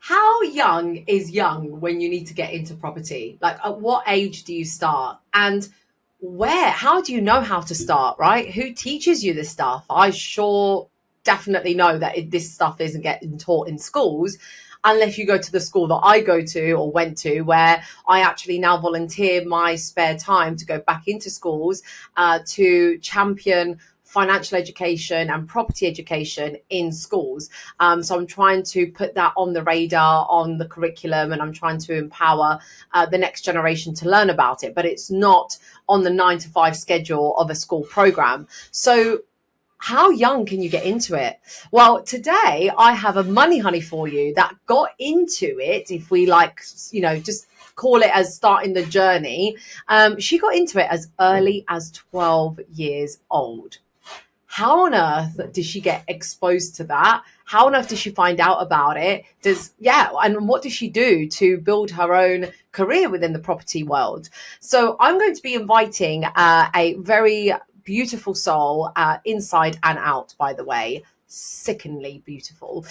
How young is young when you need to get into property? Like, at what age do you start? And where? How do you know how to start, right? Who teaches you this stuff? I sure definitely know that this stuff isn't getting taught in schools unless you go to the school that I go to or went to, where I actually now volunteer my spare time to go back into schools to champion financial education and property education in schools. So I'm trying to put that on the radar, on the curriculum, and I'm trying to empower the next generation to learn about it. But it's not on the 9 to 5 schedule of a school program. So how young can you get into it? Well, today I have a money honey for you that got into it, if we like, just call it as starting the journey. She got into it as early as 12 years old. How on earth did she get exposed to that? How on earth did she find out about it? And what does she do to build her own career within the property world? So I'm going to be inviting a very beautiful soul, inside and out, by the way, sickeningly beautiful.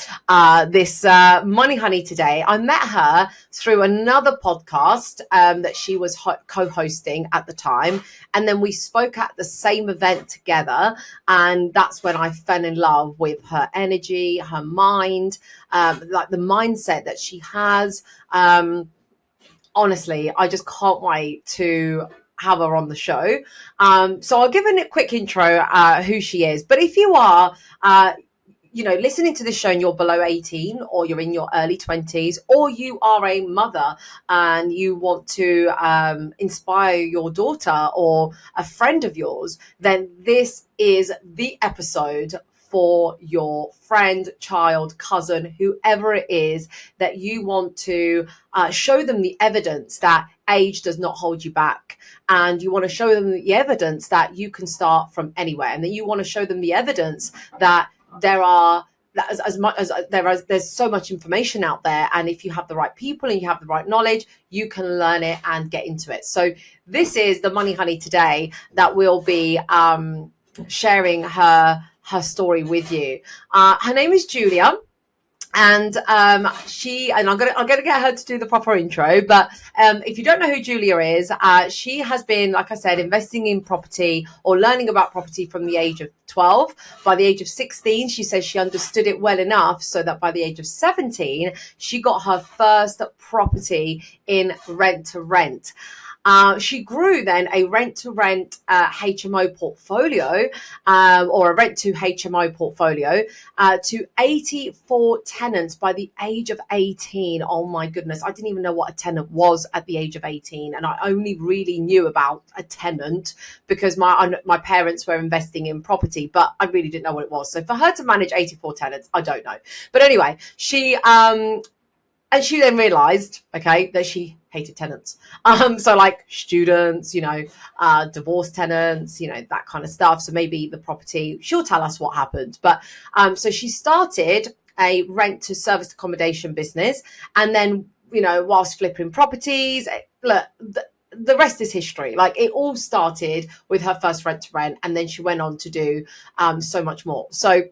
This money honey today, I met her through another podcast that she was co-hosting at the time, and then we spoke at the same event together, and that's when I fell in love with her energy, her mind, like the mindset that she has. Honestly, I just can't wait to have her on the show. So I'll give a quick intro who she is. But if you are listening to this show and you're below 18, or you're in your early 20s, or you are a mother and you want to inspire your daughter or a friend of yours, then this is the episode for your friend, child, cousin, whoever it is that you want to show them the evidence that age does not hold you back. And you want to show them the evidence that you can start from anywhere. And then you want to show them the evidence that there's so much information out there, and if you have the right people and you have the right knowledge, you can learn it and get into it. So this is the money honey today that will be sharing her story with you. Her name is Julia. And I'm gonna get her to do the proper intro. But if you don't know who Julia is, she has been, like I said, investing in property or learning about property from the age of 12. By the age of 16, she says she understood it well enough so that by the age of 17, she got her first property in rent-to-rent. She grew then a rent-to-rent HMO portfolio, or a rent-to-HMO portfolio, to 84 tenants by the age of 18. Oh my goodness, I didn't even know what a tenant was at the age of 18, and I only really knew about a tenant because my parents were investing in property, but I really didn't know what it was. So for her to manage 84 tenants, I don't know. But anyway, she then realized, that she hated tenants. So like students, divorced tenants, that kind of stuff. So maybe the property, she'll tell us what happened. But so she started a rent to serviced accommodation business. And then, whilst flipping properties, look, the rest is history. Like, it all started with her first rent to rent, and then she went on to do so much more. So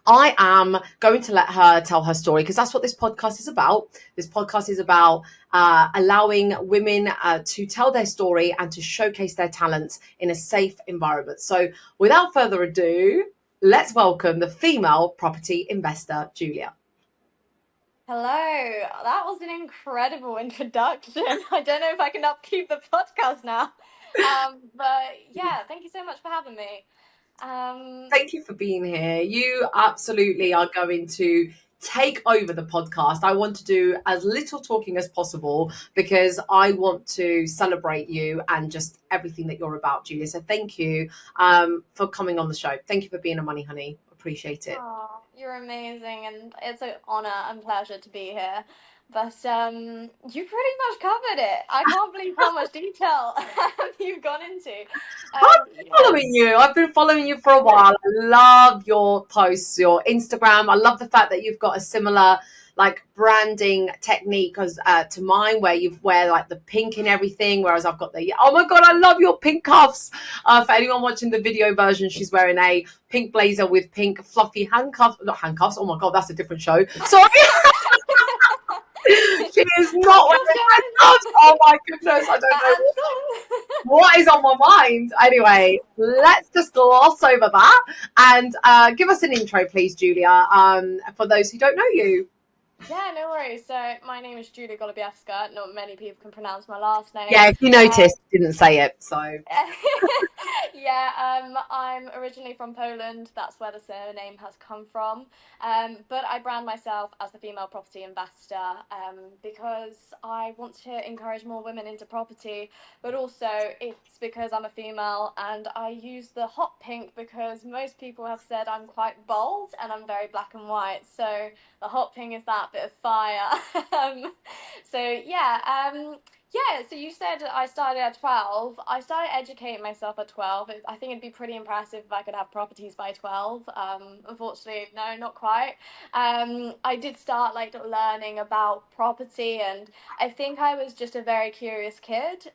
I am going to let her tell her story, because that's what this podcast is about. This podcast is about allowing women to tell their story and to showcase their talents in a safe environment. So without further ado, let's welcome the female property investor, Julia. Hello, that was an incredible introduction. I don't know if I can upkeep the podcast now. But yeah, thank you so much for having me. Thank you for being here. You absolutely are going to take over the podcast. I want to do as little talking as possible because I want to celebrate you and just everything that you're about, Julia. So thank you for coming on the show. Thank you for being a money honey. Appreciate it. Oh, you're amazing, and it's an honor and pleasure to be here. But you pretty much covered it. I can't believe how much detail you've gone into. I've been following you for a while. I love your posts, your Instagram. I love the fact that you've got a similar like branding technique as to mine, where you wear like the pink and everything, whereas I've got the, oh my god, I love your pink cuffs. For anyone watching the video version, she's wearing a pink blazer with pink fluffy handcuffs, not handcuffs, oh my god, that's a different show, sorry. She is not wearing handcuffs. Oh my goodness, I don't know what is on my mind. Anyway, let's just gloss over that and give us an intro, please, Julia, for those who don't know you. Yeah, no worries. So my name is Julia Golubiewska. Not many people can pronounce my last name. Yeah, if you noticed, didn't say it, so. Yeah, I'm originally from Poland. That's where the surname has come from. But I brand myself as the female property investor because I want to encourage more women into property, but also it's because I'm a female and I use the hot pink because most people have said I'm quite bold and I'm very black and white. So the hot pink is that bit of fire. So yeah, so you said I started at 12. I started educating myself at 12. I think it'd be pretty impressive if I could have properties by 12. Unfortunately, no, not quite. I did start like learning about property, and I think I was just a very curious kid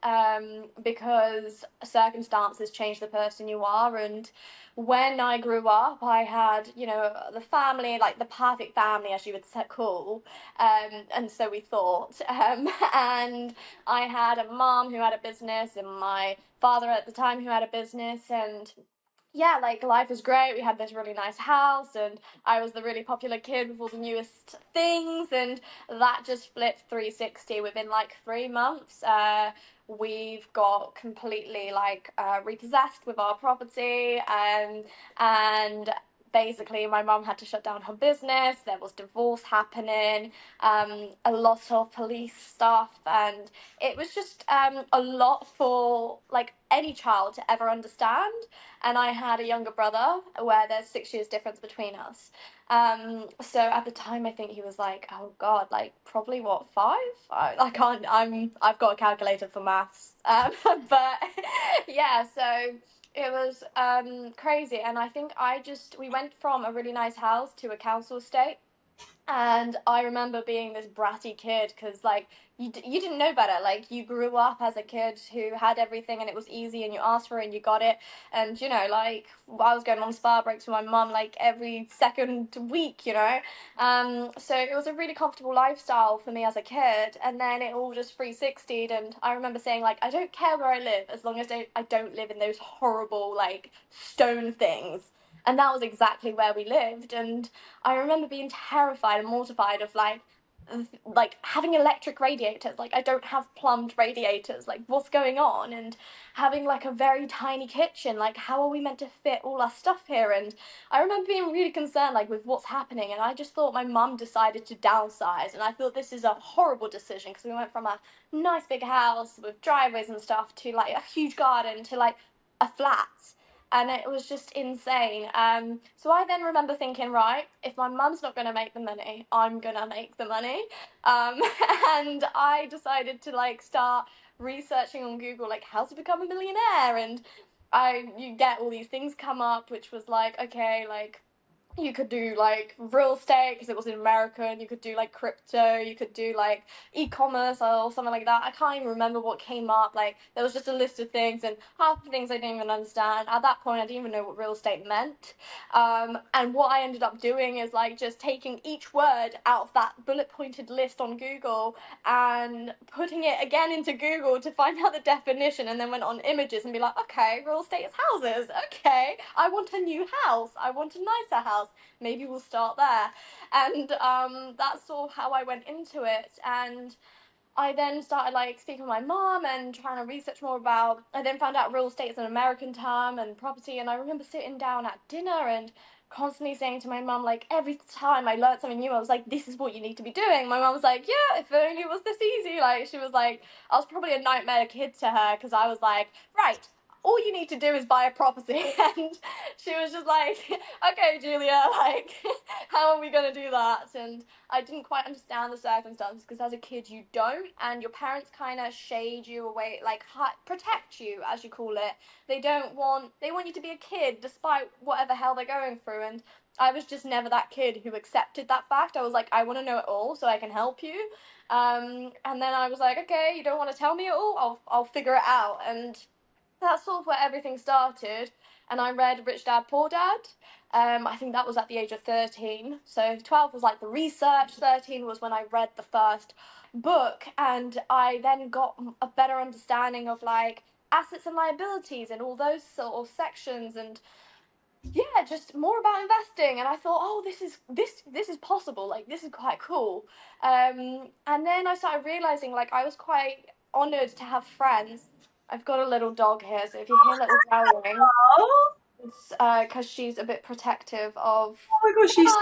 because circumstances change the person you are. And when I grew up, I had, the family, like the perfect family, as you would call, and so we thought. And I had a mom who had a business and my father at the time who had a business, and yeah, like life was great. We had this really nice house and I was the really popular kid with all the newest things, and that just flipped 360 within like 3 months. We've got completely like repossessed with our property, and basically my mum had to shut down her business. There was divorce happening, a lot of police stuff, and it was just a lot for like any child to ever understand. And I had a younger brother where there's 6 years difference between us. So at the time I think he was like, oh god, like probably what, 5? I can't, I've got a calculator for maths. But yeah, so it was crazy. And I think we went from a really nice house to a council estate. And I remember being this bratty kid because, like, you didn't know better. Like, you grew up as a kid who had everything and it was easy and you asked for it and you got it. And, like, I was going on spa breaks with my mum, like, every second week, So it was a really comfortable lifestyle for me as a kid. And then it all just 360'd. And I remember saying, like, I don't care where I live as long as I don't live in those horrible, like, stone things. And that was exactly where we lived. And I remember being terrified and mortified of like having electric radiators. Like, I don't have plumbed radiators. Like, what's going on? And having like a very tiny kitchen. Like, how are we meant to fit all our stuff here? And I remember being really concerned like with what's happening. And I just thought my mum decided to downsize. And I thought this is a horrible decision because we went from a nice big house with driveways and stuff to like a huge garden to like a flat, and it was just insane. So I then remember thinking, right, if my mum's not going to make the money, I'm going to make the money. And I decided to like start researching on Google, like how to become a millionaire. And you get all these things come up, which was like, okay, like you could do like real estate because it was in America, and you could do like crypto, you could do like e-commerce or something like that. I can't even remember what came up. Like, there was just a list of things, and half the things I didn't even understand. At that point I didn't even know what real estate meant. And what I ended up doing is like just taking each word out of that bullet pointed list on Google and putting it again into Google to find out the definition, and then went on images and be like, okay, real estate is houses. Okay, I want a new house, I want a nicer house, maybe we'll start there. And that's sort of how I went into it. And I then started like speaking with my mom and trying to research more about. I then found out real estate is an American term and property. And I remember sitting down at dinner and constantly saying to my mum, like every time I learned something new, I was like, this is what you need to be doing. My mum was like, yeah, if only it was this easy. Like, she was like, I was probably a nightmare kid to her because I was like, right, all you need to do is buy a property. And she was just like, okay, Julia, like, how are we going to do that? And I didn't quite understand the circumstances, because as a kid you don't, and your parents kind of shade you away, like protect you, as you call it. They want you to be a kid despite whatever hell they're going through. And I was just never that kid who accepted that fact. I was like, I want to know it all so I can help you. And then I was like, okay, you don't want to tell me it all, I'll figure it out. And that's sort of where everything started. And I read Rich Dad Poor Dad. I think that was at the age of 13. So 12 was like the research, 13 was when I read the first book. And I then got a better understanding of like assets and liabilities and all those sort of sections, and yeah, just more about investing. And I thought, oh, this is possible, like this is quite cool. And then I started realizing, like, I was quite honored to have friends. I've got a little dog here, so if you hear little growling, Oh, it's because she's a bit protective of oh my gosh, she's so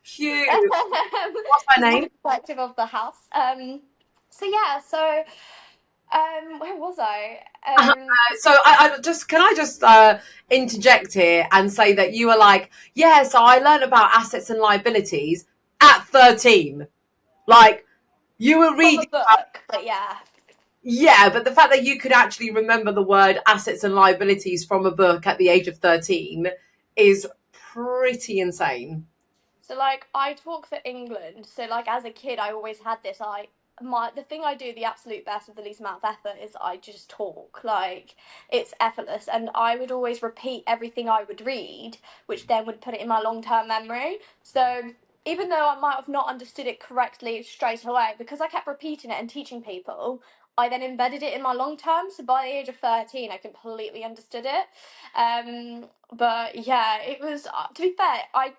cute. What's her she's a name? bit protective of the house. So yeah, so where was I? So I just can I just interject here and say that you were like, yeah, so I learned about assets and liabilities at 13. Like you were From a reading about, book, but yeah. yeah, but the fact that you could actually remember the word assets and liabilities from a book at the age of 13 is pretty insane. So like I talk for England. So like as a kid I always had this the thing I do the absolute best with the least amount of effort is I just talk. Like it's effortless, and I would always repeat everything I would read, which then would put it in my long-term memory. So even though I might have not understood it correctly straight away, because I kept repeating it and teaching people, I then embedded it in my long term. So by the age of 13, I completely understood it. But yeah, it was, to be fair, I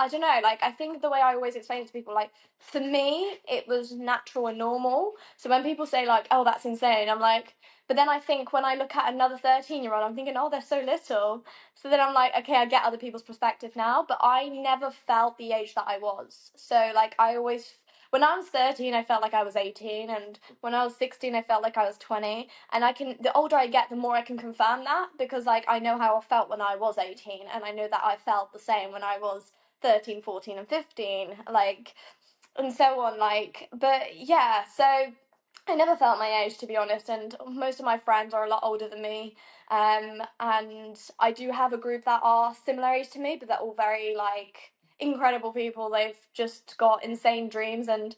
don't know, like I think the way I always explain it to people, like for me it was natural and normal. So when people say like, oh, that's insane, I'm like, but then I think when I look at another 13-year-old, I'm thinking, oh, they're so little. So then I'm like, okay, I get other people's perspective now, but I never felt the age that I was. So like I always, when I was 13 I felt like I was 18, and when I was 16 I felt like I was 20. And the older I get, the more I can confirm that, because like I know how I felt when I was 18, and I know that I felt the same when I was 13, 14 and 15, like, and so on, like. But yeah, so I never felt my age, to be honest, and most of my friends are a lot older than me. And I do have a group that are similar age to me, but they're all very like incredible people. They've just got insane dreams, and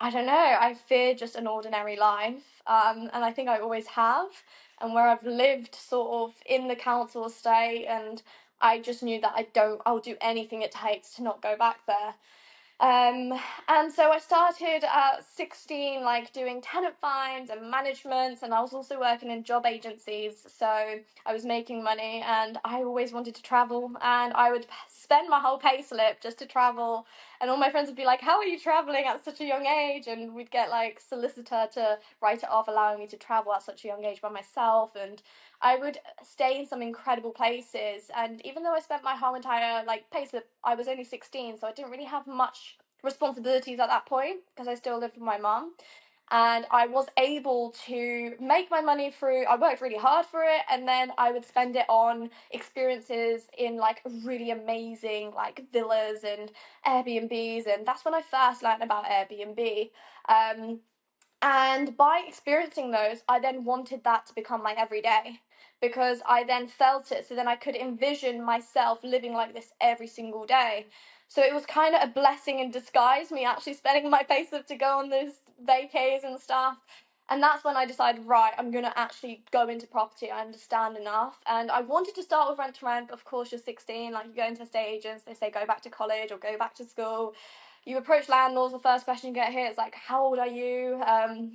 I don't know, I fear just an ordinary life. And I think I always have. And where I've lived sort of in the council estate, and I just knew that I'll do anything it takes to not go back there. Um, and so I started at 16, like doing tenant finds and managements, and I was also working in job agencies. So I was making money, and I always wanted to travel, and I would spend my whole pay slip just to travel. And all my friends would be like, how are you traveling at such a young age? And we'd get like solicitor to write it off, allowing me to travel at such a young age by myself. And I would stay in some incredible places. And even though I spent my whole entire like payslip, I was only 16, so I didn't really have much responsibilities at that point, because I still lived with my mum. And I was able to make my money through, I worked really hard for it, and then I would spend it on experiences in like really amazing like villas and Airbnbs. And that's when I first learned about Airbnb. And by experiencing those, I then wanted that to become my everyday, because I then felt it. So then I could envision myself living like this every single day. So it was kind of a blessing in disguise, me actually spending my payslip to go on those vacays and stuff. And that's when I decided, right, I'm going to actually go into property. I understand enough. And I wanted to start with rent to rent, but of course, you're 16, like you go into estate agents, they say go back to college or go back to school. You approach landlords, the first question you get here is like, how old are you?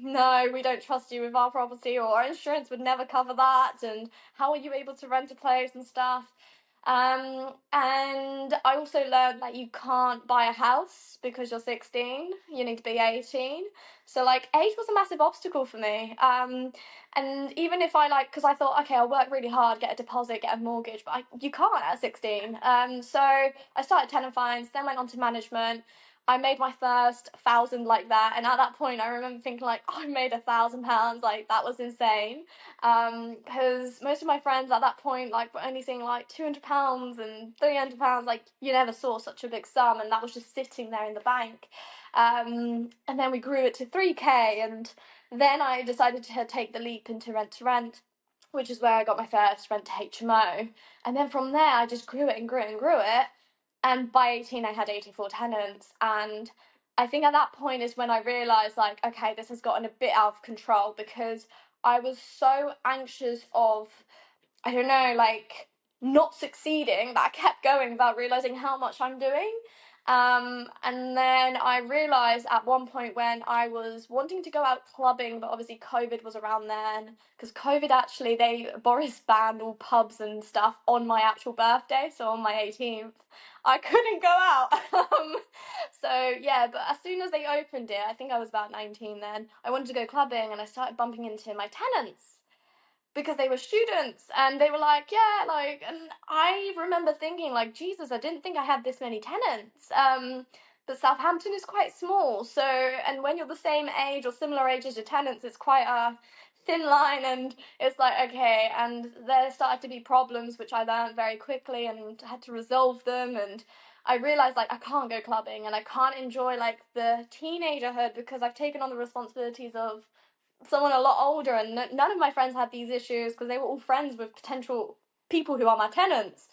No, we don't trust you with our property, or our insurance would never cover that. And how are you able to rent a place and stuff? And I also learned that you can't buy a house because you're 16. You need to be 18. So like age was a massive obstacle for me. And even if I like, because I thought, okay, I'll work really hard, get a deposit, get a mortgage, but you can't at 16. So I started tenant finds, then went on to management. I made my first 1,000 like that, and at that point, I remember thinking like, oh, I made £1,000, like that was insane. Because most of my friends at that point like were only seeing like £200 and £300, like you never saw such a big sum, and that was just sitting there in the bank. And then we grew it to 3K, and then I decided to take the leap into rent to rent, which is where I got my first rent-to-HMO. And then from there, I just grew it and grew it and grew it. And by 18, I had 84 tenants. And I think at that point is when I realised, like, okay, this has gotten a bit out of control, because I was so anxious of, I don't know, like not succeeding, that I kept going without realizing how much I'm doing. And then I realized at one point when I was wanting to go out clubbing, but obviously COVID was around then, because COVID actually, Boris banned all pubs and stuff on my actual birthday, so on my 18th. I couldn't go out. So yeah, but as soon as they opened it, I think I was about 19 then, I wanted to go clubbing, and I started bumping into my tenants because they were students, and they were like, yeah, like, and I remember thinking like, Jesus, I didn't think I had this many tenants. But Southampton is quite small, so, and when you're the same age or similar age as your tenants, it's quite a thin line, and it's like, okay, and there started to be problems which I learned very quickly and had to resolve them. And I realized like I can't go clubbing and I can't enjoy like the teenagerhood, because I've taken on the responsibilities of someone a lot older, and none of my friends had these issues because they were all friends with potential people who are my tenants.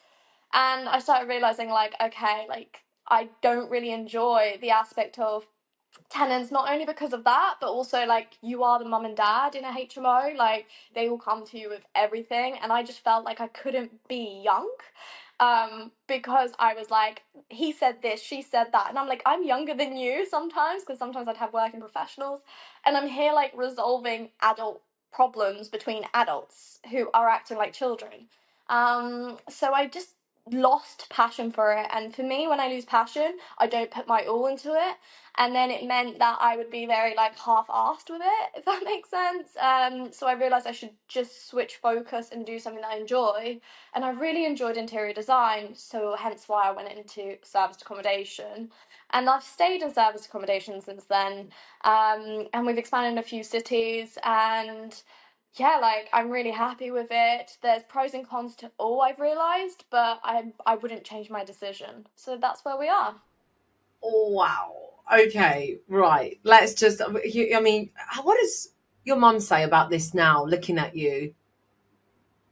And I started realizing like, okay, like I don't really enjoy the aspect of tenants, not only because of that, but also like you are the mum and dad in a HMO, like they will come to you with everything, and I just felt like I couldn't be young, because I was like, he said this, she said that, and I'm like, I'm younger than you sometimes, because sometimes I'd have working professionals, and I'm here like resolving adult problems between adults who are acting like children. So I just lost passion for it, and for me, when I lose passion, I don't put my all into it, and then it meant that I would be very like half-assed with it, if that makes sense. So I realized I should just switch focus and do something that I enjoy, and I really enjoyed interior design, so hence why I went into serviced accommodation, and I've stayed in serviced accommodation since then. And we've expanded in a few cities, and yeah, like I'm really happy with it. There's pros and cons to all, I've realized, but I wouldn't change my decision. So that's where we are. Oh, wow. Okay, right. Let's just, I mean, what does your mum say about this now, looking at you?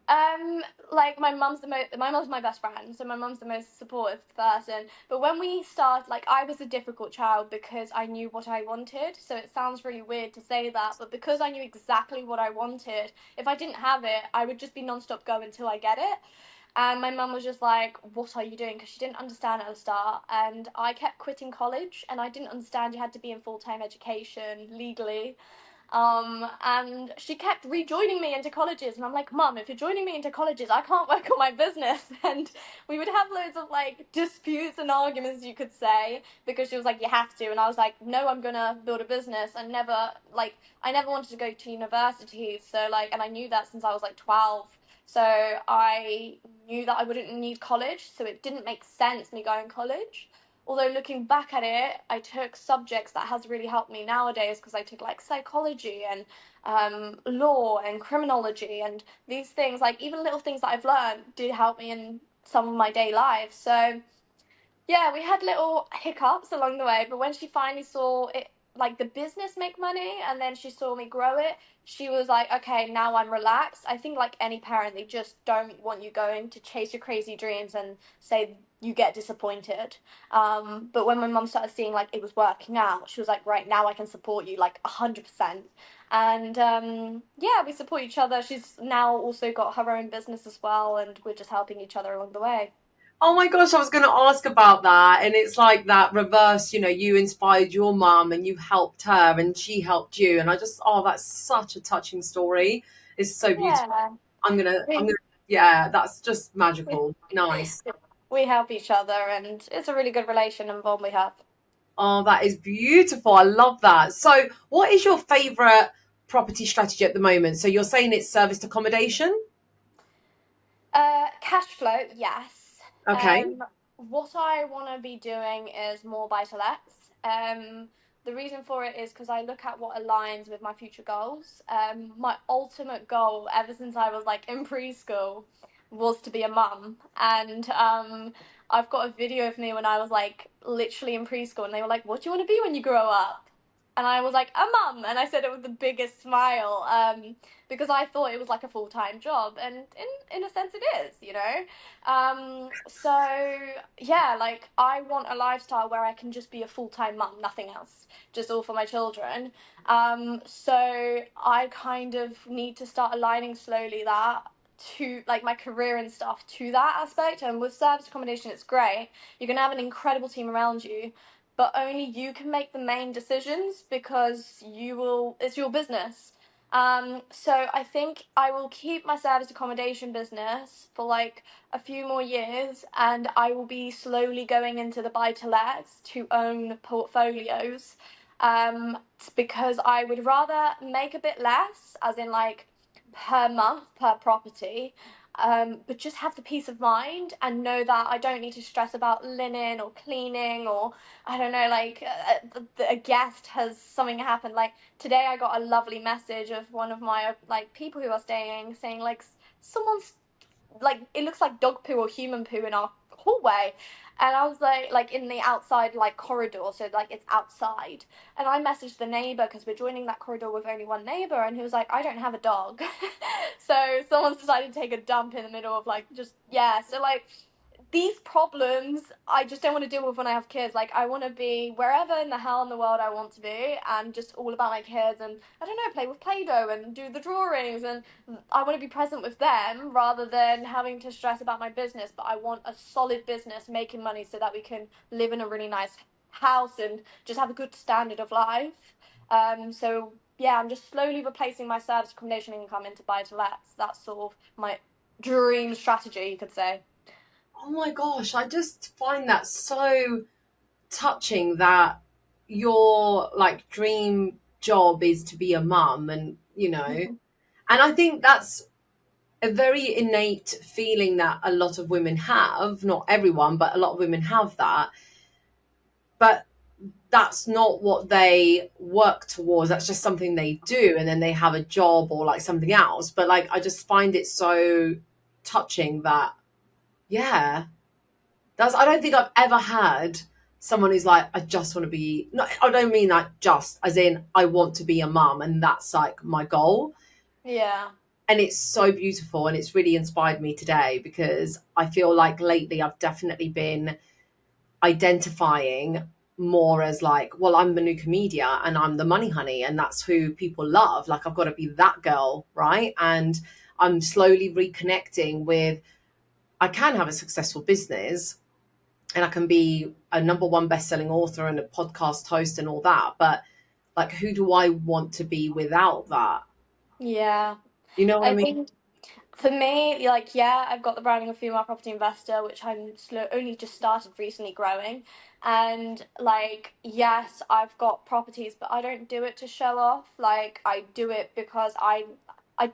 Um, like my mum's my best friend, so my mum's the most supportive person. But when we start, like I was a difficult child because I knew what I wanted. So it sounds really weird to say that, but because I knew exactly what I wanted, if I didn't have it, I would just be non-stop go until I get it. And my mum was just like, "What are you doing?" Because she didn't understand at the start, and I kept quitting college, and I didn't understand you had to be in full-time education legally. And she kept rejoining me into colleges, and I'm like, Mum, if you're joining me into colleges, I can't work on my business. And we would have loads of like disputes and arguments, you could say, because she was like, you have to, and I was like, no, I'm gonna build a business. And never like I never wanted to go to university, so like, and I knew that since I was like 12. So I knew that I wouldn't need college, so it didn't make sense me going college. Although looking back at it, I took subjects that has really helped me nowadays, because I took like psychology and law and criminology, and these things, like even little things that I've learned did help me in some of my day life. So yeah, we had little hiccups along the way, but when she finally saw it, like the business make money, and then she saw me grow it, she was like, okay, now I'm relaxed. I think, like any parent, they just don't want you going to chase your crazy dreams and say you get disappointed. But when my mum started seeing like it was working out, she was like, right, now I can support you like 100%. And yeah, we support each other. She's now also got her own business as well, and we're just helping each other along the way. Oh my gosh, I was going to ask about that. And it's like that reverse, you inspired your mum and you helped her and she helped you. And I just, oh, that's such a touching story. It's so beautiful. Yeah. Yeah, that's just magical. Nice. We help each other, and it's a really good relation and bond we have. Oh, that is beautiful. I love that. So, what is your favorite property strategy at the moment? So, you're saying it's serviced accommodation? Cash flow, yes. Okay. What I want to be doing is more buy to lets. The reason for it is because I look at what aligns with my future goals. My ultimate goal, ever since I was like in preschool, was to be a mum. And I've got a video of me when I was like literally in preschool, and they were like, "What do you want to be when you grow up?" And I was like, "A mum," and I said it with the biggest smile, because I thought it was like a full-time job, and in a sense it is, you know. So yeah, like I want a lifestyle where I can just be a full-time mum, nothing else, just all for my children. So I kind of need to start aligning slowly that to like my career and stuff to that aspect. And with service accommodation, it's great. You're gonna have an incredible team around you, but only you can make the main decisions because it's your business. So I think I will keep my service accommodation business for like a few more years, and I will be slowly going into the buy to lets to own portfolios. Because I would rather make a bit less, as in like per month per property, but just have the peace of mind and know that I don't need to stress about linen or cleaning, or I don't know, like a guest has something happen. Like today, I got a lovely message of one of my like people who are staying saying like someone's like it looks like dog poo or human poo in our hallway. And I was like in the outside like corridor, so like it's outside. And I messaged the neighbor because we're joining that corridor with only one neighbor, and he was like, "I don't have a dog." So someone's decided to take a dump in the middle of like just yeah. So like these problems I just don't want to deal with when I have kids. Like I want to be wherever in the hell in the world I want to be, and just all about my kids, and I don't know, play with Play-Doh and do the drawings, and I want to be present with them rather than having to stress about my business. But I want a solid business making money so that we can live in a really nice house and just have a good standard of life. So yeah, I'm just slowly replacing my service accommodation income into buy to lets. That's sort of my dream strategy, you could say. Oh my gosh, I just find that so touching that your like dream job is to be a mum, and and I think that's a very innate feeling that a lot of women have, not everyone, but a lot of women have that. But that's not what they work towards. That's just something they do, and then they have a job or like something else. But like I just find it so touching that yeah, that's I don't think I've ever had someone who's like, I just want to be, no, I don't mean like just as in I want to be a mum and that's like my goal. Yeah. And it's so beautiful, and it's really inspired me today because I feel like lately I've definitely been identifying more as like, well, I'm the new Comedia and I'm the money honey, and that's who people love. Like I've got to be that girl, right? And I'm slowly reconnecting with I can have a successful business and I can be a number one best-selling author and a podcast host and all that, but like who do I want to be without that? Yeah. You know what I I mean? think for me, like, yeah, I've got the branding of female property investor, which I'm only just started recently growing. And like, yes, I've got properties, but I don't do it to show off. Like, I do it because I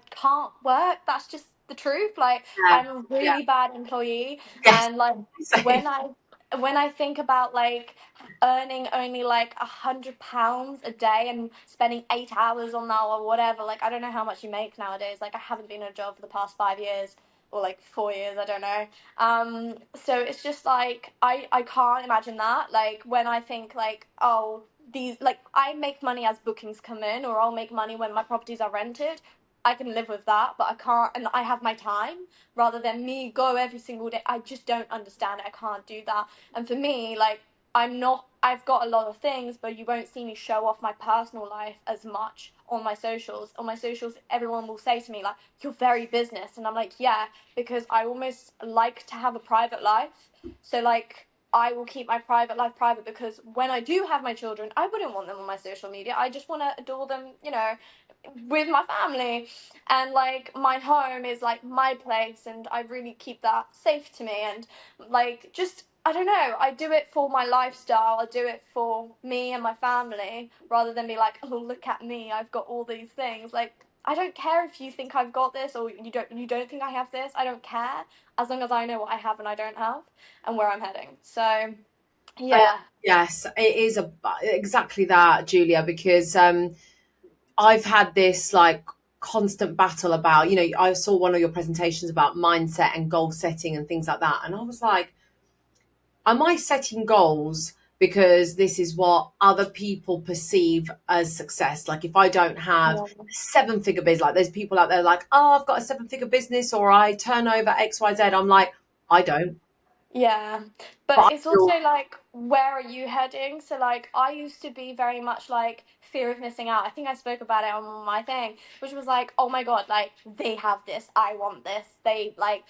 can't work. That's just the truth. Like, Yeah, I'm a yeah, really bad employee, yes, and like same. when I think about like earning only like £100 a day and spending 8 hours on that or whatever, like I don't know how much you make nowadays. Like I haven't been in a job for the past 5 years or like 4 years, I don't know. So it's just like I can't imagine that. Like when I think like, oh, these like I make money as bookings come in, or I'll make money when my properties are rented. I can live with that, but I can't, and I have my time rather than me go every single day. I just don't understand it. I can't do that. And for me, like I've got a lot of things, but you won't see me show off my personal life as much on my socials. On my socials, everyone will say to me, like, "You're very business." And I'm like, yeah, because I almost like to have a private life. So, like, I will keep my private life private because when I do have my children, I wouldn't want them on my social media. I just want to adore them, with my family. And, like, my home is, like, my place, and I really keep that safe to me. And, like, just I don't know. I do it for my lifestyle. I do it for me and my family rather than be like, oh, look at me. I've got all these things. Like, I don't care if you think I've got this or you don't think I have this. I don't care as long as I know what I have and I don't have and where I'm heading. So Yeah. Yes, it is exactly that, Julia, because I've had this like constant battle about, I saw one of your presentations about mindset and goal setting and things like that. And I was like, am I setting goals because this is what other people perceive as success? Like if I don't have seven-figure business, like there's people out there like, oh, I've got a seven-figure business or I turn over XYZ. I'm like, I don't. Yeah, but But I it's also feel, like, where are you heading? So, like, I used to be very much like fear of missing out. I think I spoke about it on my thing, which was like, oh my God, like, they have this, I want this. They like,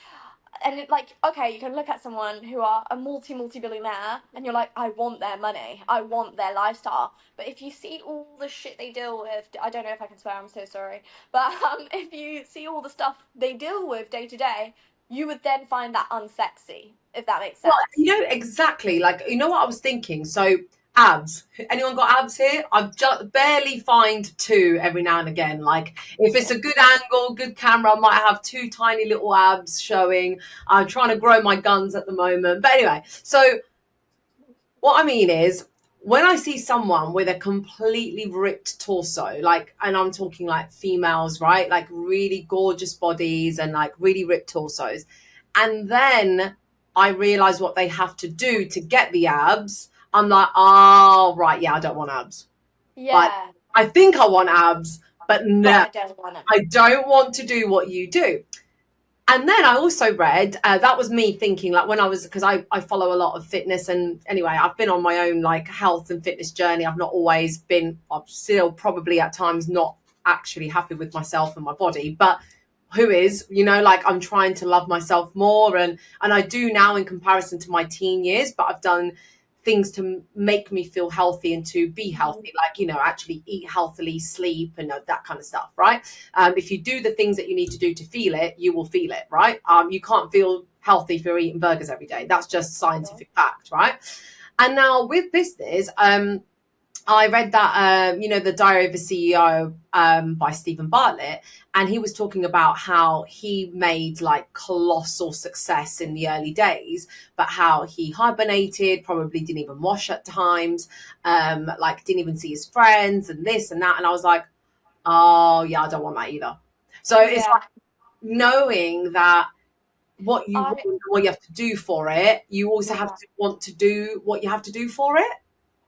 and it, like, okay, you can look at someone who are a multi-billionaire and you're like, I want their money, I want their lifestyle. But if you see all the shit they deal with, I don't know if I can swear, I'm so sorry. But if you see all the stuff they deal with day to day, you would then find that unsexy, if that makes well, sense. exactly. Like, you know what I was thinking? So, abs. Anyone got abs here? I've just barely find two every now and again. Like, if it's a good angle, good camera, I might have two tiny little abs showing. I'm trying to grow my guns at the moment. But anyway, so what I mean is, when I see someone with a completely ripped torso, like, and I'm talking like females, right? Like really gorgeous bodies and like really ripped torsos. And then I realize what they have to do to get the abs. I'm like, oh, right. Yeah, I don't want abs. Like, Yeah, I think I want abs, but but no, I don't want them. I don't want to do what you do. And then I also read, that was me thinking, like when I was, because I follow a lot of fitness, and anyway, I've been on my own like health and fitness journey. I've not always been, I'm still probably at times not actually happy with myself and my body, but who is, like I'm trying to love myself more, and I do now in comparison to my teen years, but I've done things to make me feel healthy and to be healthy, like actually eat healthily, sleep, and that kind of stuff, right? If you do the things that you need to do to feel it, you will feel it, right? You can't feel healthy if you're eating burgers every day. That's just scientific fact, right? And now with business, I read that, the Diary of a CEO by Stephen Bartlett, and he was talking about how he made like colossal success in the early days, but how he hibernated, probably didn't even wash at times, like didn't even see his friends and this and that. And I was like, oh, yeah, I don't want that either. So it's Yeah, like knowing that what you want I and what you have to do for it, you also have yeah. to want to do what you have to do for it.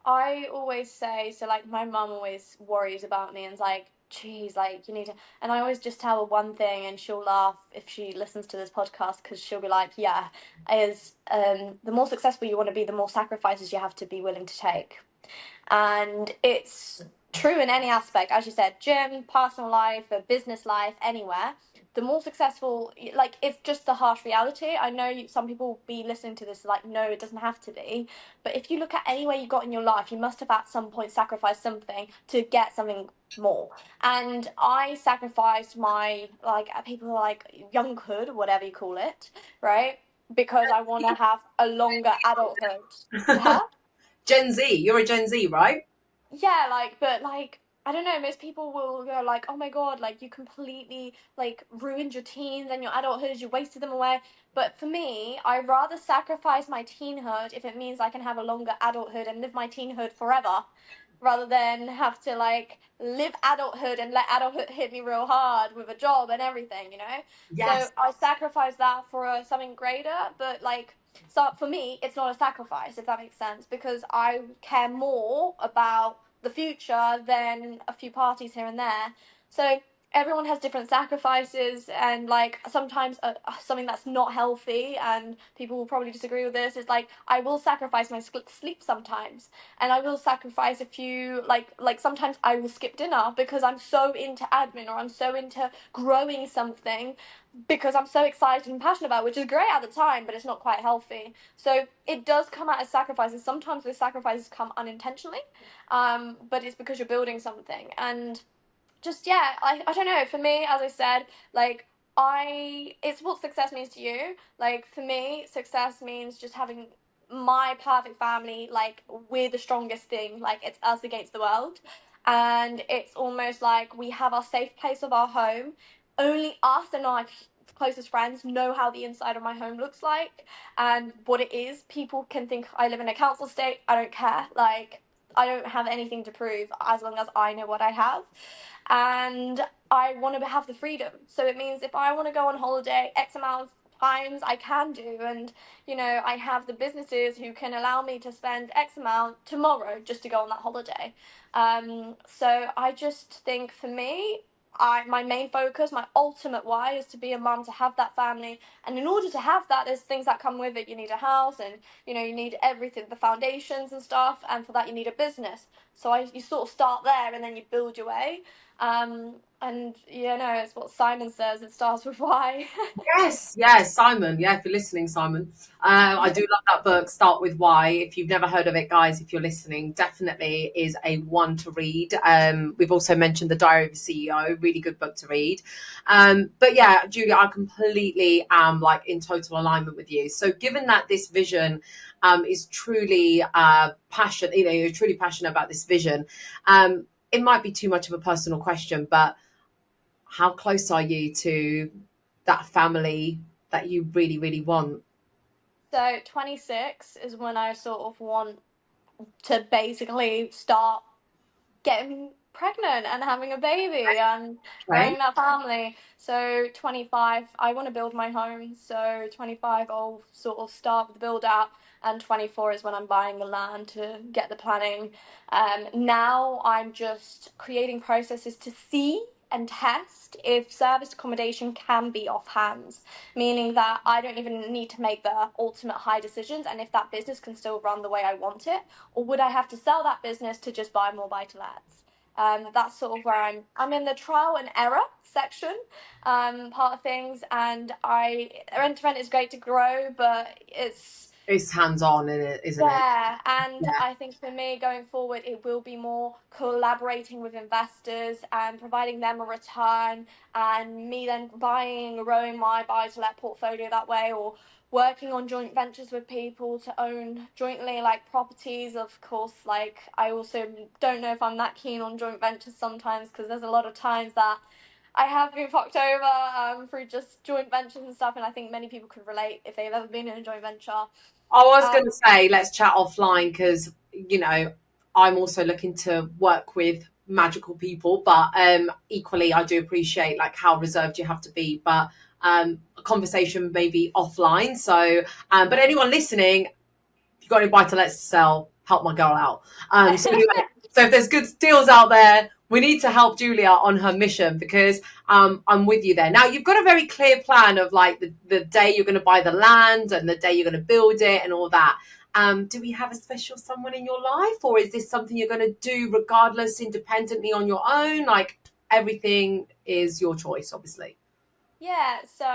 I always say, so like my mum always worries about me and's like, geez, like you need to, and I always just tell her one thing and she'll laugh if she listens to this podcast because she'll be like, yeah, is the more successful you want to be, the more sacrifices you have to be willing to take. And it's true in any aspect, as you said, gym, personal life, business life, anywhere. The more successful, like, it's just the harsh reality. I know some people will be listening to this like, no, it doesn't have to be. But if you look at anywhere you got in your life, you must have at some point sacrificed something to get something more. And I sacrificed my, like, people are like younghood, whatever you call it, right? Because I want to have a longer adulthood. Huh? Gen Z, you're a Gen Z, right? Yeah, like, but like, I don't know, most people will go like, oh my God, like you completely like ruined your teens and your adulthood, you wasted them away. But for me, I'd rather sacrifice my teenhood if it means I can have a longer adulthood and live my teenhood forever, rather than have to like live adulthood and let adulthood hit me real hard with a job and everything, you know? So Yes. I sacrifice that for something greater, but like, so for me, it's not a sacrifice, if that makes sense, because I care more about the future than a few parties here and there. So everyone has different sacrifices, and like sometimes something that's not healthy, and people will probably disagree with this, is like I will sacrifice my sleep sometimes, and I will sacrifice a few, like sometimes I will skip dinner because I'm so into admin or I'm so into growing something because I'm so excited and passionate about it, which is great at the time, but it's not quite healthy. So it does come out as sacrifices. Sometimes those sacrifices come unintentionally, but it's because you're building something. And just, yeah, I don't know. For me, as I said, like, it's what success means to you. Like, for me, success means just having my perfect family. Like, we're the strongest thing. Like, it's us against the world. And it's almost like we have our safe place of our home, only us and our closest friends know how the inside of my home looks like and what it is. People can think I live in a council estate. I don't care. Like, I don't have anything to prove as long as I know what I have. And I want to have the freedom. So it means if I want to go on holiday X amount of times, I can do. And, I have the businesses who can allow me to spend X amount tomorrow just to go on that holiday. So I just think for me, my main focus, my ultimate why is to be a mum, to have that family. And in order to have that, there's things that come with it. You need a house and, you need everything, the foundations and stuff. And for that, you need a business. So you sort of start there and then you build your way. And, it's what Simon says, it starts with why. Yes, Simon. Yeah, if you're listening, Simon, I do love that book. Start with Why. If you've never heard of it, guys, if you're listening, definitely is a one to read. We've also mentioned The Diary of a CEO, really good book to read. But yeah, Julia, I completely am like in total alignment with you. So, given that this vision is truly passion, you're truly passionate about this vision. It might be too much of a personal question, but how close are you to that family that you really, really want? So 26 is when I sort of want to basically start getting pregnant and having a baby and Okay. growing that family. So 25, I want to build my home. So 25, I'll sort of start with the build out, and 24 is when I'm buying the land to get the planning. Now I'm just creating processes to see and test if service accommodation can be off hands, meaning that I don't even need to make the ultimate high decisions, and if that business can still run the way I want it, or would I have to sell that business to just buy more buy-to-lets? That's sort of where I'm in the trial and error section, part of things, and rent-to-rent is great to grow, but It's hands on in it, isn't it? yeah, and Yeah. I think for me going forward, it will be more collaborating with investors and providing them a return, and me then buying, growing my buy to let portfolio that way, or working on joint ventures with people to own jointly, like properties. Of course, like I also don't know if I'm that keen on joint ventures sometimes, because there's a lot of times that I have been fucked over through just joint ventures and stuff, and I think many people could relate if they've ever been in a joint venture. I was Um, going to say, let's chat offline because, I'm also looking to work with magical people, but equally, I do appreciate like how reserved you have to be. But a conversation maybe offline. So, but anyone listening, if you've got any buy to lets to sell, help my girl out. So anyway, so if there's good deals out there, we need to help Julia on her mission because I'm with you there. Now you've got a very clear plan of like the day you're going to buy the land and the day you're going to build it and all that. Do we have a special someone in your life, or is this something you're going to do regardless, independently on your own? Like everything is your choice, obviously. Yeah, so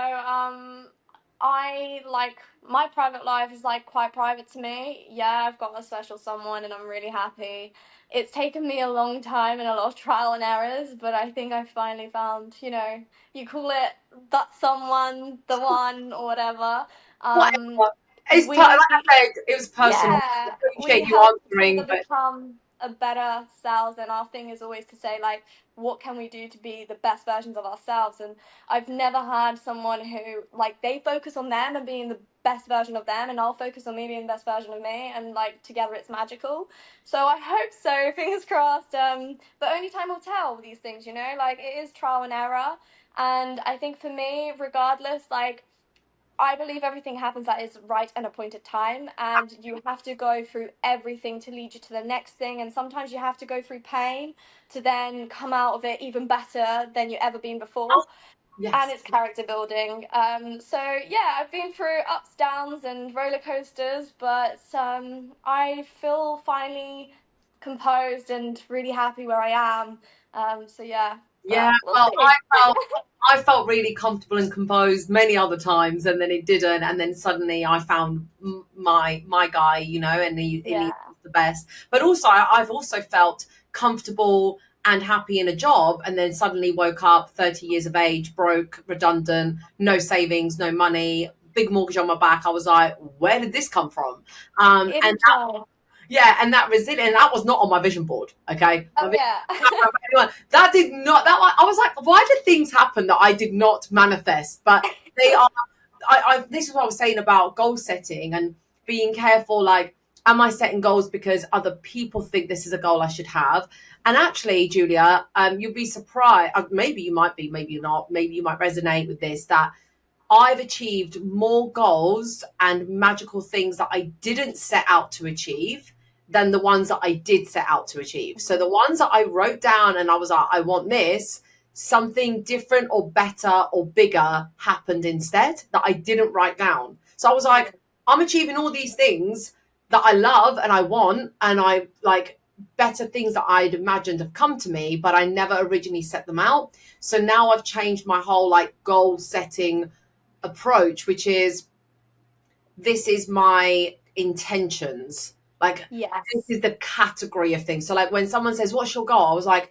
I like my private life is like quite private to me. Yeah, I've got a special someone and I'm really happy. It's taken me a long time and a lot of trial and errors, but I think I finally found, you call it that someone, the one or whatever. Um Whatever. Like we I said, it was personal. I yeah, we appreciate you help each answering, other but become a better selves, and our thing is always to say like, what can we do to be the best versions of ourselves? And I've never had someone who like they focus on them and being the best version of them, and I'll focus on me being the best version of me, and like together it's magical. So I hope so, fingers crossed. But only time will tell with these things, like it is trial and error. And I think for me, regardless, like I believe everything happens at its right and appointed time, and you have to go through everything to lead you to the next thing. And sometimes you have to go through pain to then come out of it even better than you ever been before. And yes. it's character building. So yeah, I've been through ups, downs, and roller coasters, but I feel finally composed and really happy where I am. So yeah, Yeah, but we'll well, see. I felt really comfortable and composed many other times, and then it didn't, and then suddenly I found my guy, and he Yeah. was the best. But also, I've also felt comfortable and happy in a job, and then suddenly woke up 30 years of age, broke, redundant, no savings, no money, big mortgage on my back. I was like, where did this come from? And Even so. Yeah, and that resilient, that was not on my vision board. Okay, Oh yeah. that did not. That I was like, why did things happen that I did not manifest? But they are. This is what I was saying about goal setting and being careful. Like, am I setting goals because other people think this is a goal I should have? And actually, Julia, you'll be surprised. Maybe you might be, maybe you're not. Maybe you might resonate with this. That I've achieved more goals and magical things that I didn't set out to achieve than the ones that I did set out to achieve. So the ones that I wrote down and I was like, I want this, something different or better or bigger happened instead that I didn't write down. So I was like, I'm achieving all these things that I love and I want, and I like better things that I'd imagined have come to me, but I never originally set them out. So now I've changed my whole like goal setting approach, which is this is my intentions. Like, Yes. this is the category of things. So like when someone says, what's your goal? I was like,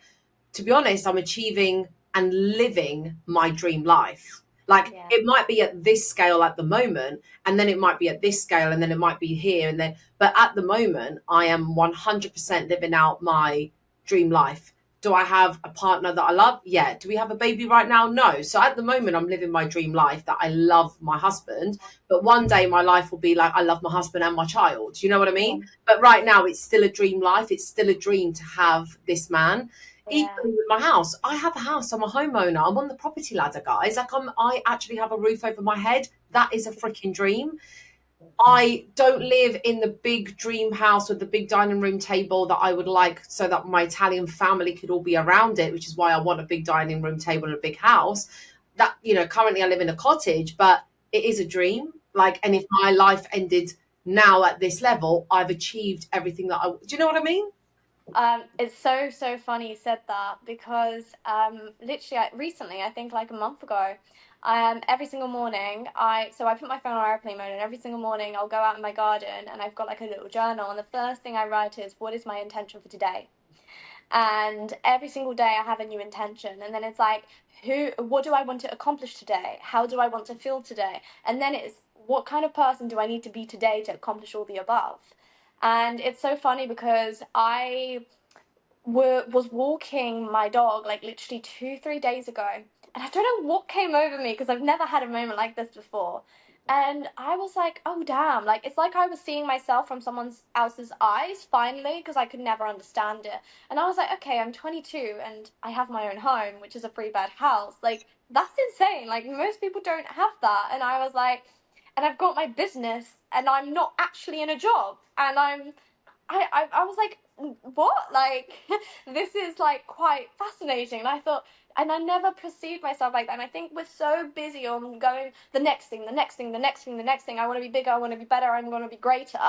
to be honest, I'm achieving and living my dream life. Like, Yeah. it might be at this scale at the moment, and then it might be at this scale, and then it might be here, and then, but at the moment, I am 100% living out my dream life. Do I have a partner that I love? Yeah. Do we have a baby right now? No. So at the moment, I'm living my dream life that I love my husband. But one day my life will be like, I love my husband and my child. You know what I mean? But right now, it's still a dream life. It's still a dream to have this man. Yeah. Equally with my house, I have a house. I'm a homeowner. I'm on the property ladder, guys. Like, I actually have a roof over my head. That is a freaking dream. I don't live in the big dream house with the big dining room table that I would like so that my Italian family could all be around it, which is why I want a big dining room table and a big house. That, currently I live in a cottage, but it is a dream. Like, and if my life ended now at this level, I've achieved everything do you know what I mean? It's so funny you said that because literally recently, I think like a month ago, every single morning I put my phone on airplane mode, and every single morning I'll go out in my garden and I've got like a little journal, and the first thing I write is what is my intention for today. And every single day I have a new intention, and then it's like, what do I want to accomplish today? How do I want to feel today? And then it's, what kind of person do I need to be today to accomplish all the above? And it's so funny because I was walking my dog like literally 2 3 days ago, and I don't know what came over me because I've never had a moment like this before. And I was like, oh damn, like it's like I was seeing myself from someone else's eyes finally, because I could never understand it. And I was like, okay, I'm 22 and I have my own home, which is a free bed house. Like, that's insane. Like, most people don't have that. And I was like, and I've got my business and I'm not actually in a job, and I was like, what? Like, this is like quite fascinating. And I thought, and I never perceived myself like that. And I think we're so busy on going the next thing, the next thing, the next thing, the next thing. I want to be bigger, I want to be better, I'm going to be greater.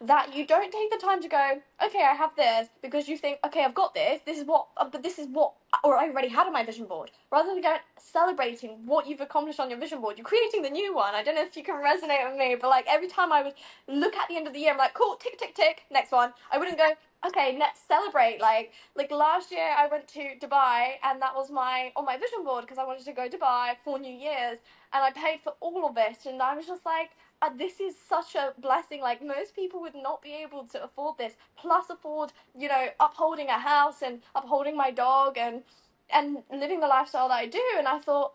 That you don't take the time to go, okay, I have this, because you think, okay, I've got this. But this is what, or I already had on my vision board. Rather than going celebrating what you've accomplished on your vision board, you're creating the new one. I don't know if you can resonate with me, but like every time I would look at the end of the year, I'm like, cool, tick, tick, tick, next one. I wouldn't go, okay, let's celebrate. Like last year I went to Dubai, and that was on my vision board because I wanted to go Dubai for New Year's, and I paid for all of it, and I was just like, this is such a blessing. Like, most people would not be able to afford this, plus afford, upholding a house and upholding my dog and living the lifestyle that I do. And I thought,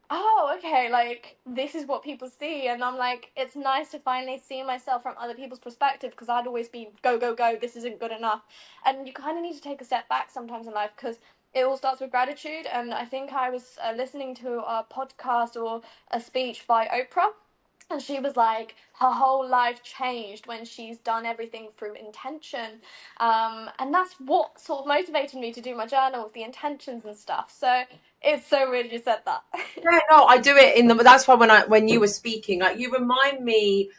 oh, okay, like, this is what people see. And I'm like, it's nice to finally see myself from other people's perspective, because I'd always be go, go, go, this isn't good enough. And you kind of need to take a step back sometimes in life, because it all starts with gratitude. And I think I was listening to a podcast or a speech by Oprah, and she was like, her whole life changed when she's done everything through intention. And that's what sort of motivated me to do my journal with the intentions and stuff. So it's so weird you said that. Yeah, no, I do it that's why when you were speaking, like, you remind me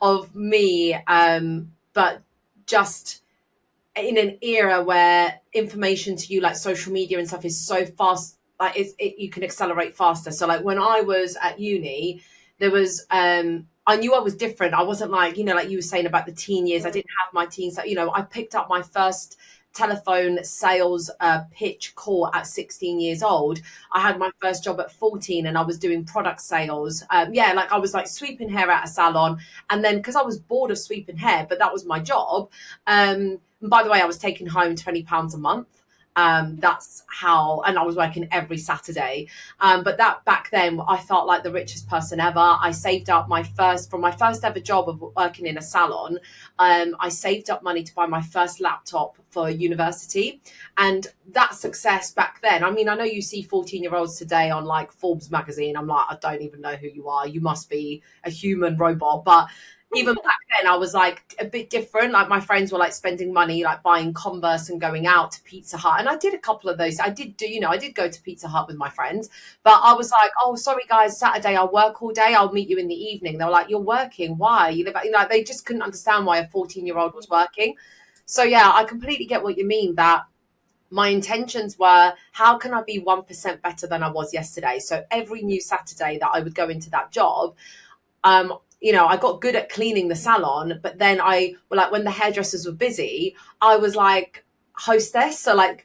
of me, but just in an era where information to you, like social media and stuff, is so fast. Like, you can accelerate faster. So like when I was at uni, there was I knew I was different. I wasn't like, like you were saying about the teen years. I didn't have my teens. I picked up my first telephone sales pitch call at 16 years old. I had my first job at 14 and I was doing product sales. Like I was like sweeping hair at a salon. And then because I was bored of sweeping hair, but that was my job. And by the way, I was taking home £20 a month. That's how, and I was working every Saturday. But that back then, I felt like the richest person ever. I saved up from my first ever job of working in a salon. I saved up money to buy my first laptop for university. And that success back then, I mean, I know you see 14-year-olds today on like Forbes magazine. I'm like, I don't even know who you are. You must be a human robot. But even back then, I was like a bit different. Like my friends were like spending money, like buying Converse and going out to Pizza Hut. And I did a couple of those. I did go to Pizza Hut with my friends, but I was like, oh, sorry guys, Saturday I'll work all day. I'll meet you in the evening. They were like, you're working. Why? They just couldn't understand why a 14-year-old was working. So yeah, I completely get what you mean, that my intentions were, how can I be 1% better than I was yesterday? So every new Saturday that I would go into that job, I got good at cleaning the salon, but then when the hairdressers were busy, I was like hostess. So like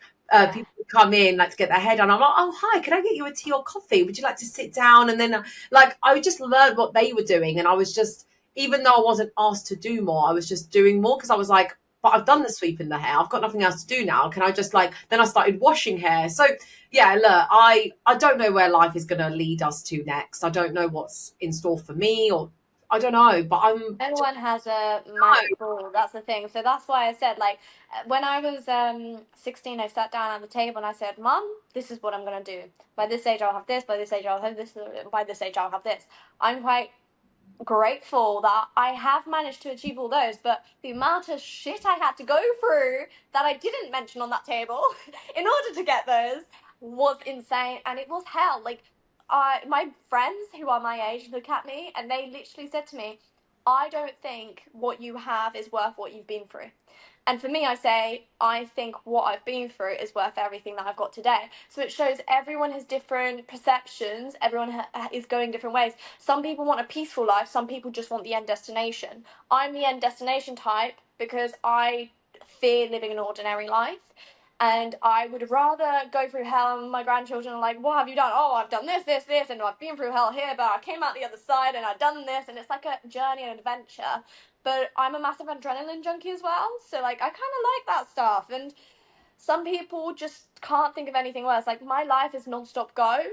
people would come in like to get their hair done. I'm like, oh, hi, can I get you a tea or coffee? Would you like to sit down? And then I just learned what they were doing. And I was just, even though I wasn't asked to do more, I was just doing more because I was like, but I've done the sweep in the hair. I've got nothing else to do now. Can I just then I started washing hair. So yeah, look, I don't know where life is going to lead us to next. I don't know what's in store for me, or I don't know, but Everyone has a magic ball. That's the thing. So that's why I said, like, when I was 16, I sat down at the table and I said, Mum, this is what I'm going to do. By this age, I'll have this. By this age, I'll have this. By this age, I'll have this. I'm quite grateful that I have managed to achieve all those, but the amount of shit I had to go through that I didn't mention on that table in order to get those was insane, and it was hell. Like, my friends who are my age look at me and they literally said to me, I don't think what you have is worth what you've been through. And for me, I say, I think what I've been through is worth everything that I've got today. So it shows everyone has different perceptions. Everyone is going different ways. Some people want a peaceful life. Some people just want the end destination. I'm the end destination type because I fear living an ordinary life. And I would rather go through hell, and my grandchildren are like, what have you done? Oh, I've done this, this, this, and I've been through hell here, but I came out the other side and I've done this. And it's like a journey and adventure. But I'm a massive adrenaline junkie as well. So, like, I kind of like that stuff. And some people just can't think of anything worse. Like, my life is non-stop go.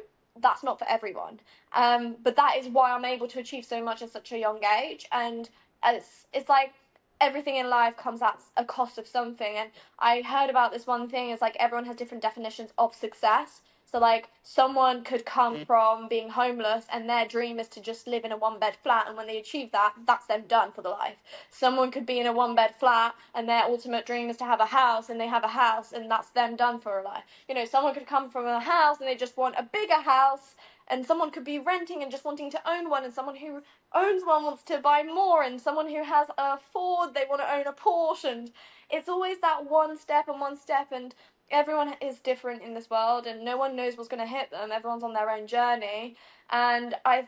That's not for everyone. But that is why I'm able to achieve so much at such a young age. And it's like, everything in life comes at a cost of something. And I heard about this one thing, is like everyone has different definitions of success. So like someone could come from being homeless and their dream is to just live in a 1-bed flat, and when they achieve that, that's them done for the life. Someone could be in a 1-bed flat and their ultimate dream is to have a house, and they have a house and that's them done for a life. Someone could come from a house and they just want a bigger house, and someone could be renting and just wanting to own one, and someone who owns one wants to buy more, and someone who has a Ford, they want to own a Porsche. And it's always that one step, and everyone is different in this world, and no one knows what's going to hit them. Everyone's on their own journey, and I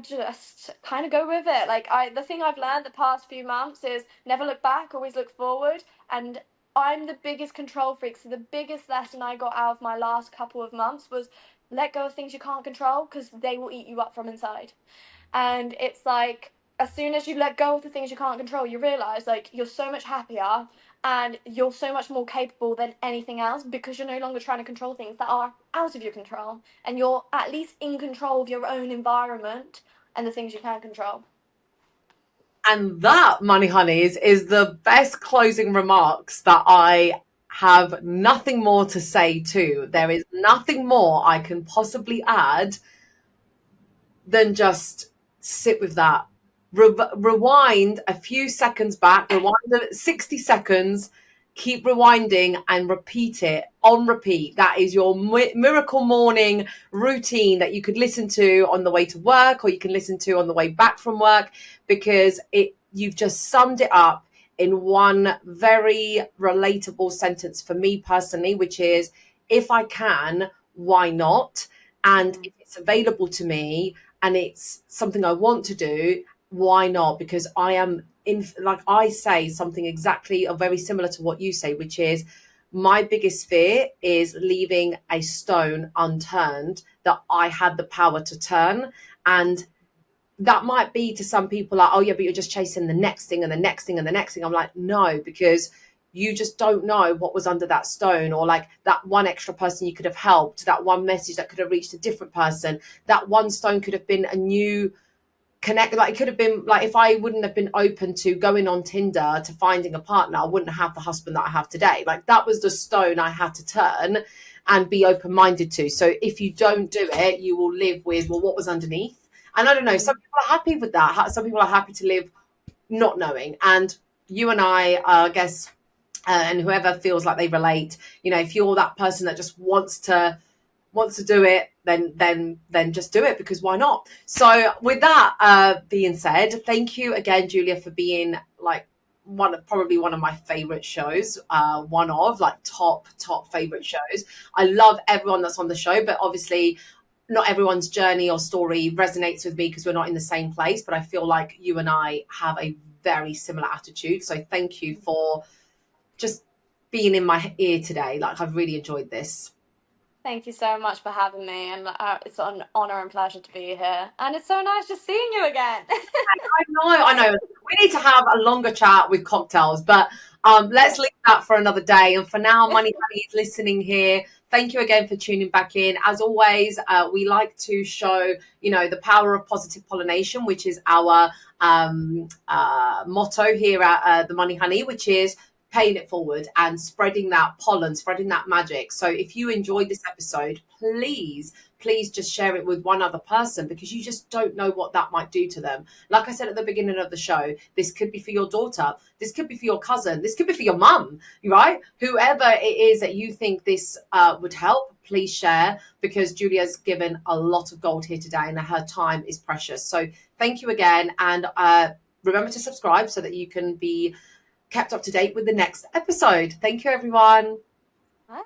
just kind of go with it. Like, the thing I've learned the past few months is never look back, always look forward. And I'm the biggest control freak, so the biggest lesson I got out of my last couple of months was let go of things you can't control, because they will eat you up from inside. And it's like, as soon as you let go of the things you can't control, you realize like you're so much happier and you're so much more capable than anything else, because you're no longer trying to control things that are out of your control, and you're at least in control of your own environment and the things you can control. And that, Money Honeys, is the best closing remarks that I have nothing more to say to. There is nothing more I can possibly add than just sit with that. Rewind a few seconds back, rewind 60 seconds, keep rewinding and repeat it on repeat. That is your miracle morning routine that you could listen to on the way to work, or you can listen to on the way back from work, because you've just summed it up in one very relatable sentence for me personally, which is, if I can, why not? And if it's available to me and it's something I want to do, why not? Because I am in, like I say something exactly or very similar to what you say, which is my biggest fear is leaving a stone unturned that I had the power to turn. And that might be to some people like, oh yeah, but you're just chasing the next thing and the next thing and the next thing. I'm like, no, because you just don't know what was under that stone, or like that one extra person you could have helped, that one message that could have reached a different person, that one stone could have been a new connect. Like it could have been like, if I wouldn't have been open to going on Tinder to finding a partner, I wouldn't have the husband that I have today. Like that was the stone I had to turn and be open-minded to. So if you don't do it, you will live with, well, what was underneath? And I don't know, some people are happy with that, some people are happy to live not knowing. And you and I guess, and whoever feels like they relate, you know, if you're that person that just wants to do it, then just do it, because why not? So with that being said, thank you again, Julia, for being like probably one of my favorite shows, one of like top favorite shows. I love everyone that's on the show, but obviously not everyone's journey or story resonates with me because we're not in the same place, but I feel like you and I have a very similar attitude. So thank you for just being in my ear today. Like I've really enjoyed this. Thank you so much for having me, and it's an honor and pleasure to be here. And it's so nice just seeing you again. I know. We need to have a longer chat with cocktails, but let's leave that for another day. And for now, Money Honey is listening here. Thank you again for tuning back in. As always, we like to show, you know, the power of positive pollination, which is our motto here at the Money Honey, which is paying it forward and spreading that pollen, spreading that magic. So if you enjoyed this episode, please just share it with one other person, because you just don't know what that might do to them. Like I said at the beginning of the show, this could be for your daughter, this could be for your cousin, this could be for your mum, right? Whoever it is that you think this would help, please share, because Julia's given a lot of gold here today and her time is precious. So thank you again, and remember to subscribe so that you can be kept up to date with the next episode. Thank you, everyone. Bye.